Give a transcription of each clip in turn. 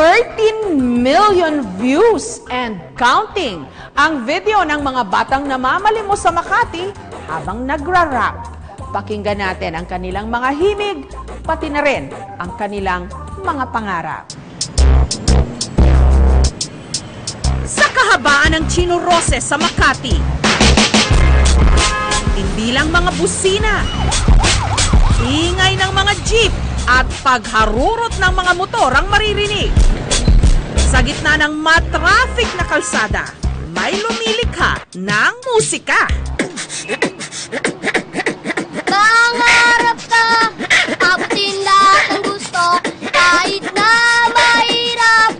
13 million views and counting ang video ng mga batang namamalimos sa Makati habang nagra-rap. Pakinggan natin ang kanilang mga himig, pati na rin ang kanilang mga pangarap. Sa kahabaan ng Chino Roces sa Makati, hindi lang mga busina, ingay ng mga jeep at pagharurot ng mga motor ang maririnig. Sa gitna ng matraffic na kalsada, may lumilikha ng musika. Pangarap ka, abutin lahat ng gusto, kahit na mahirap,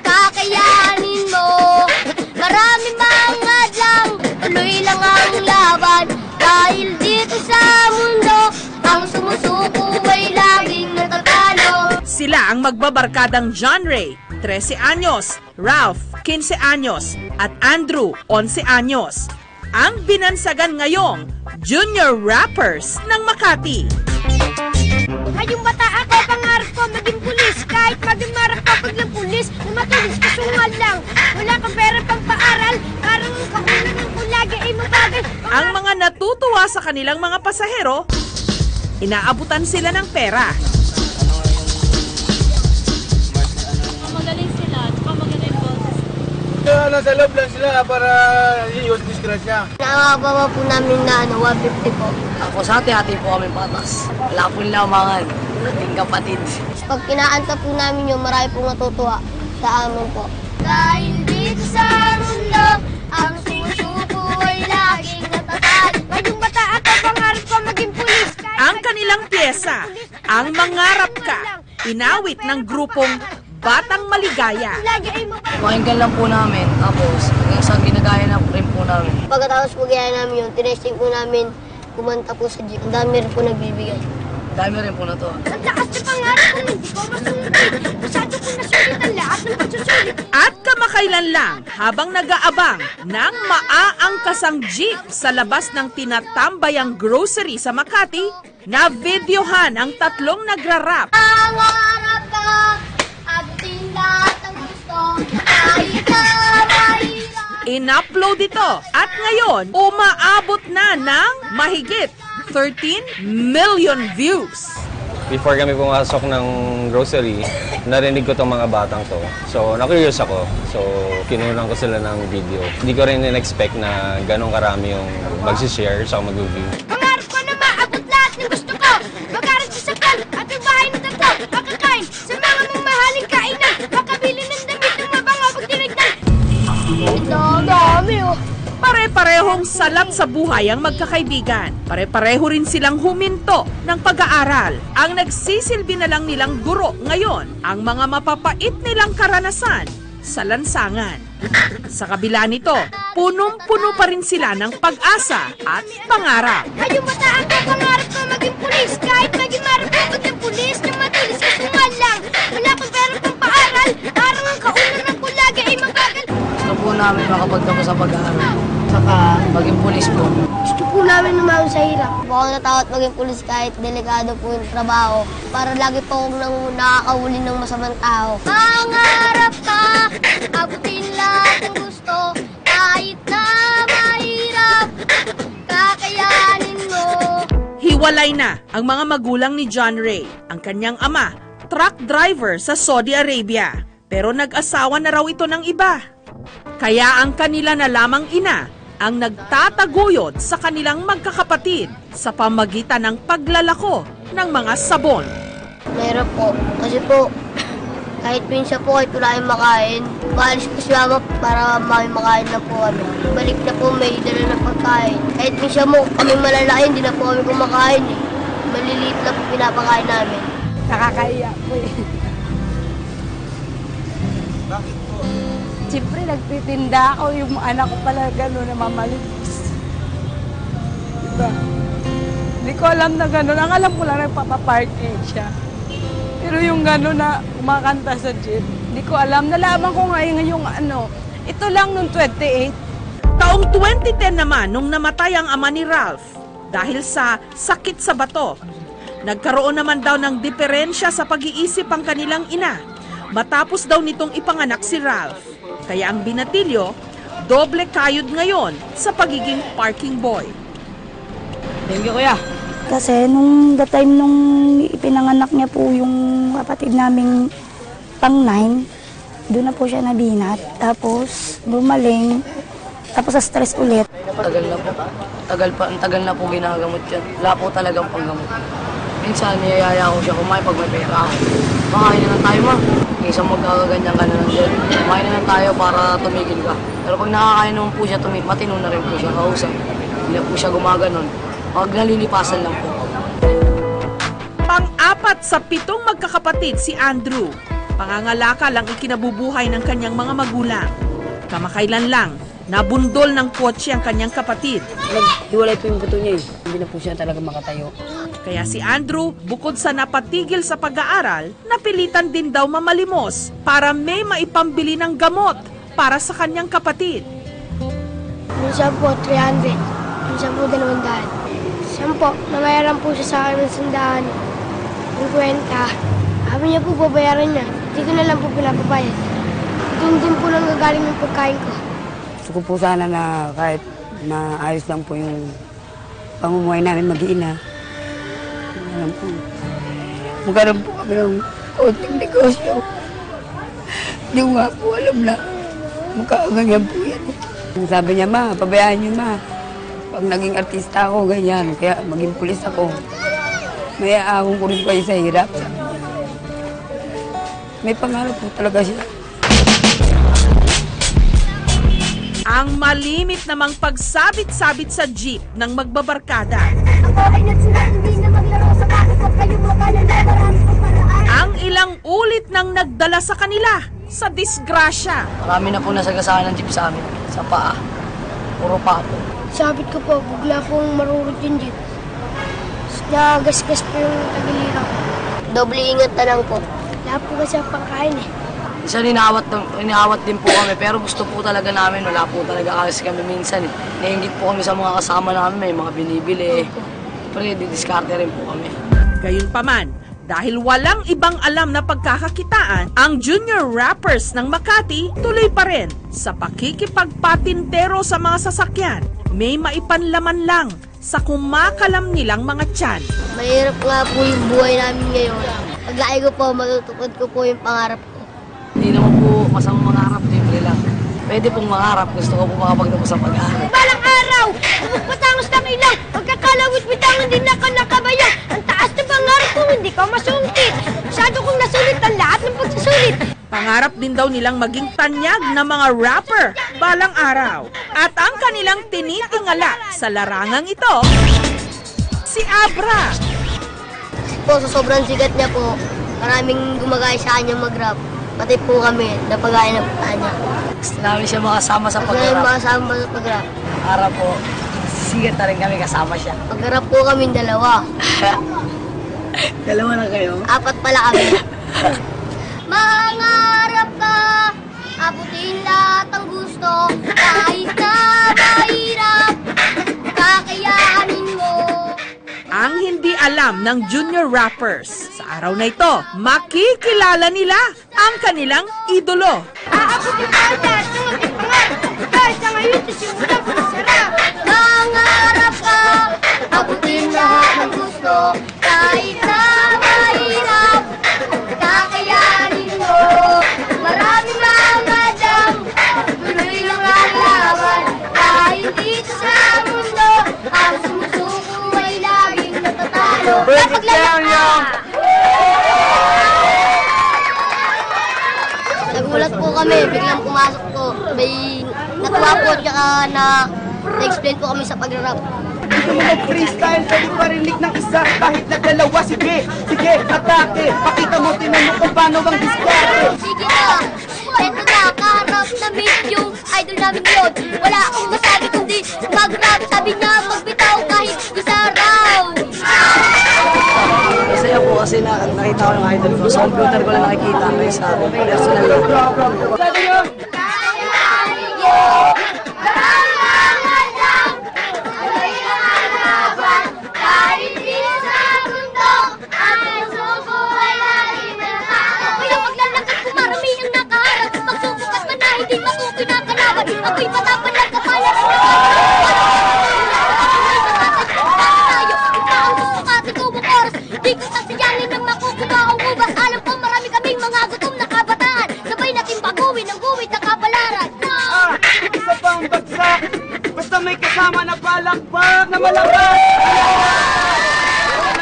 kakayanin mo. Marami mga hadlang, tuloy lang ang laban, dahil dito sa mundo, ang sumusuko ay laging natatalo. Sila ang magbabarkadang John Ray, 13 anyos, Ralph, 15 anyos, at Andrew, 11 anyos. Ang binansagan ngayong junior rappers ng Makati. Ngayong bata ako, pangarap ko maging pulis. Kahit maging marap ka paglang pulis, na matulis kasungal lang. Wala kang pera pang paaral, parang kakunan ng kulagi ay mabagal. Ang mga natutuwa sa kanilang mga pasahero, inaabutan sila ng pera. Magaling sila, magaling boses. Nasa loob lang sila para i-use disgrasya. Nakakababa po namin na 150 po. Ako sa hati-hati po kami patas. Wala po lamangan. Ating kapatid. Pag kinaanta po namin yung marami pong natutuwa sa amin po. Dahil dito sa mundo, ang sumusuko ay laging natatalo. Ngayong bata ako, pangarap ko maging pulis. Ang kanilang pyesa, ang Mangarap Ka, inawit ng grupong Batang Maligaya. Lagi ay mabagal. Pakinggan lang po namin. Tapos, hanggang sa ginagaya na rin po namin. Pagkatapos po gaya namin yun, tinesting po namin kumanta po sa jeep. Ang dami rin po nagbibigay. Dami rin po na to. Ang lakas na pangarap ko, hindi ko masulit. Masyado ko nasulit ang lahat ng pagsusulit. At kamakailan lang, habang nag-aabang ng maaangkasang jeep sa labas ng tinatambayang grocery sa Makati, na-videohan ang tatlong nagra-rap. Pangarap ka, abutin lahat ng gusto, kahit na mahirap. In-upload ito at ngayon, umaabot na ng mahigit 13 million views. Before kami pumasok ng grocery, narinig ko tong mga batang to. So, na-curious ako. So, kinunan ko sila ng video. Hindi ko rin in-expect na ganong karami yung mag-share sa mag-view. Pangarap ko na maabot lahat ng gusto ko. Mag-aral sa sakal at ang bahay ng tatlo. Makakain sa mga mamahaling kainan. Makabili ng damit ng mabango pag tinignan. Ito, dami oh. Pare-parehong salat sa buhay ang magkakaibigan. Pare-pareho rin silang huminto ng pag-aaral. Ang nagsisilbi na lang nilang guro ngayon, ang mga mapapait nilang karanasan sa lansangan. Sa kabila nito, punong-puno pa rin sila ng pag-asa at pangarap. Ngayong bata ako, pangarap ko maging pulis. Kahit maging marap ko maging pulis, na matulis sa sungal lang. Wala kang pera pang paaral, parang ang kaunan ng kulagi ay mabagal. Gusto po namin makapagtapos sa pag-aaral. Saka maging pulis po. Gusto po namin naman sa hirap. Ako natakot maging pulis kahit delikado po yung trabaho. Para lagi po akong nakakahuli ng masamang tao. Pangarap ka, abutin lahat ng gusto, kahit na mahirap, kakayanin mo. Hiwalay na ang mga magulang ni John Ray. Ang kanyang ama, truck driver sa Saudi Arabia. Pero nag-asawa na raw ito ng iba. Kaya ang kanila na lamang ina ang nagtataguyod sa kanilang magkakapatid sa pamagitan ng paglalako ng mga sabon. Mahirap po. Kasi po, kahit minsan po kahit wala kayong makain, maalis po si mama para may makain na po kami. Balik na po, may dala na pagkain. Kahit minsan mo kami malalaki, hindi na po kami kumakain eh. Maliliit na po pinapakain namin. Nakakaiyak po eh. Bakit po? Siyempre, nagtitinda ako. Yung anak ko pala gano'n na mamalimos. Diba? Hindi ko alam na gano'n. Ang alam ko lang nagpapaparking siya. Pero yung gano'n na kumakanta sa jeep, hindi ko alam. Nalaman ko ngayon yung ano. Ito lang nung 28. Taong 2010 naman nung namatay ang ama ni Ralph dahil sa sakit sa bato. Nagkaroon naman daw ng diferensya sa pag-iisip ang kanilang ina. Matapos daw nitong ipanganak si Ralph. Kaya ang binatilyo, doble kayod ngayon sa pagiging parking boy. Thank you, kuya. Kasi nung the time nung ipinanganak niya po yung kapatid naming pang-9, doon na po siya nabinat. Tapos bumaling, tapos sa stress ulit. Tagal na po. Ang tagal na po ginagamot yan. Wala po talagang panggamot. Minsan, niyayaya ko siya kumain pag may pera ako. Makain na lang tayo, ma. Isang magkakaganyan ka na lang din. Kumain na lang tayo para tumigil ka. Pero pag nakakain naman po siya, matino na rin po siya kausap. Hindi na po siya gumaganon. Pag nalilipasan lang po. Pang-apat sa 7 magkakapatid si Andrew. Pangangalakal ang ikinabubuhay ng kanyang mga magulang. Kamakailan lang, nabundol ng kotse ang kanyang kapatid. Naghiwalay po yung buto niya eh. Hindi na po siya talaga makatayo. Kaya si Andrew, bukod sa napatigil sa pag-aaral, napilitan din daw mamalimos para may maipambili ng gamot para sa kanyang kapatid. Minsan po 300, minsan po 200. Minsan po, namayaran po siya sa akin ng 100, 50. Sabi niya po, babayaran niya. Hindi ko na lang po pinapabayad. Doon din po nang gagaling ng pagkain ko. Gusto ko po sana na kahit maayos lang po yung pamumuhay namin mag-iina. Alam po, magkaroon po kami ng konting negosyo. Hindi ko nga po alam na magkakaganyan po yan. Sabi niya, ma, pabayaan niyo, ma. Pag naging artista ako, ganyan. Kaya maging pulis ako. May aahong ko rin kayo sa hirap. May pangarap po talaga siya. Ang malimit namang pagsabit-sabit sa jeep ng magbabarkada. Ang ilang ulit nang nagdala sa kanila sa disgrasya. Marami na po nasagasaan ng jeep sa amin. Sa paa. Puro paa po. Sabit ko po, bigla pong marurot yung jeep. Nagasgas po yung tagiliran ko. Doble ingat na lang po. Wala po kasi ang pangkain eh. Minsan inaawat din po kami, pero gusto po talaga namin, wala po talaga kasi kami minsan eh. Nainggit po kami sa mga kasama namin, may mga binibili. Pero didiskarte rin po kami. Gayunpaman, dahil walang ibang alam na pagkakakitaan, ang junior rappers ng Makati tuloy pa rin sa pakikipagpatintero sa mga sasakyan. May maipanlaman lang sa kumakalam nilang mga tiyan. Mahirap nga po yung buhay namin ngayon. Paglaki ko po, matutupad ko po yung pangarap ko. Hindi naman po masamang mangarap, libre lang. Pwede pong mangarap, gusto ko po makapagtapos sa pag-aaral. Balang araw, patangos ng ilaw, pagkakalawit bitangan din ako nakabayan. Ang taas na pangarap ko, hindi ko masungkit. Masyado kong nasulit ang lahat ng pagsusulit. Pangarap din daw nilang maging tanyag na mga rapper balang araw. At ang kanilang tinitingala sa larangang ito, si Abra. Po, sa sobrang sigat niya po, maraming gumagaya sa kanya mag-rap. Pati po kami, napagaya ng kanya. Gusto namin siya makasama sa Pag namin pag-aaral. makasama sa pag-rap. Araw po, sigat na rin kami kasama siya. Pag-rap po kami dalawa. Dalawa na kayo? 4 pala kami. Mangarap ka, abutin lahat ang gusto, kahit na mahirap, kakayanin mo. Ang hindi alam ng junior rappers, sa araw na ito, makikilala nila ang kanilang idolo. Aabutin lahat ang pangarap, kahit na ngayon sisimula ko masarap. Mangarap ka, abutin lahat ang gusto, kahit na mahirap, kakayanin mo. Maraming mga dam, tuloy lang ang laban, kahit dito sa mundo, ang sumusuko ay laging natatalo. Napaglalang ka! Nagulat po kami, biglang pumasok po. May natuwa po at saka na-explain po kami sa pag-rap. Freestyle, pwede parinig ng isa kahit nagdalawa. Sige, atake. Pakita mo, tinan mo kung paano bang diskarte. Sige na, eto na, kaharap na meet yung idol namin yun. Wala akong masabi kundi mag-rap. Sabi niya magbitaw kahit isa raw. Masaya po kasi nakita ko yung idol ko. Sa computer ko lang nakikita. May sabi, personal lang. Sabi nyo, Kakayanin mo, maraming hadlang, tuloy lang ang laban, kahit di sa mundo, ang suko ay laging natatalo. Kaya maglalakad kumara palakpak na malakas!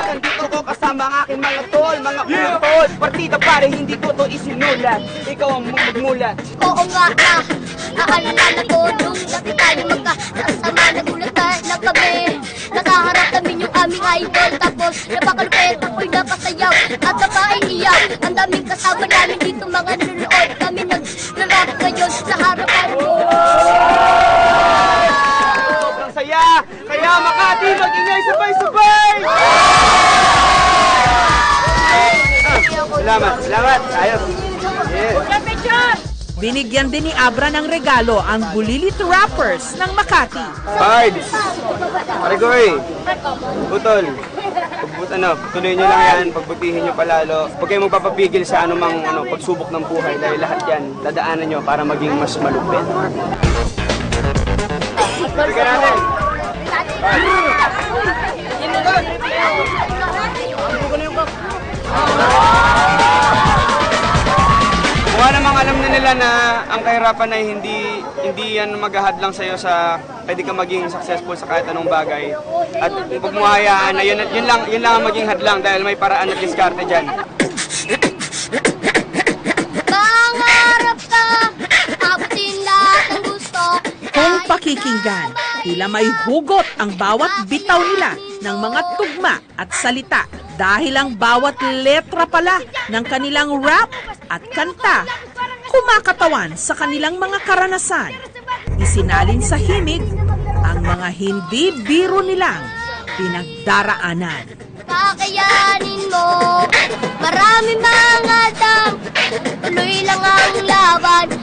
Nandito ko kasama ang aking mga tol, mga utol. Partida pare, hindi ko to isinulat. Ikaw ang magmulat. Oo nga na, akala na to nung dati tayo magkasama. Nagulat na kami, nakaharap namin yung aming idol. Tapos napakalupet, ako'y napasayaw at napaiiyaw. Ang daming kasama namin dito mga nanonood. Kami nag-rap ngayon sa harapan mo. Sobrang saya, kaya Makati mag-ingay sabay-sabay! Salamat, ayos. Yeah. Binigyan din ni Abra ng regalo ang Bulilit Rappers ng Makati. Cards! Pare-goy! Putol! Tuloy nyo lang yan, pagbutihin nyo palalo. Huwag kayong magpapapigil sa anumang pagsubok ng buhay dahil lahat yan, dadaanan nyo para maging mas malupit. Sige natin! Mukha namang alam na nila na ang kahirapan ay hindi yan maghahadlang sa'yo sa pwede ka maging successful sa kahit anong bagay. At huwag mo hayaan na yun lang ang maging hadlang dahil may paraan at diskarte dyan. Pangarap ka, abutin lahat ng gusto. Kung pakikinggan, tila may hugot ang bawat bitaw nila ng mga tugma at salita dahil ang bawat letra pala ng kanilang rap at kanta kumakatawan sa kanilang mga karanasan. Isinalin sa himig ang mga hindi biro nilang pinagdaraanan. Kakayanin mo, marami mga dam, tuloy lang ang laban.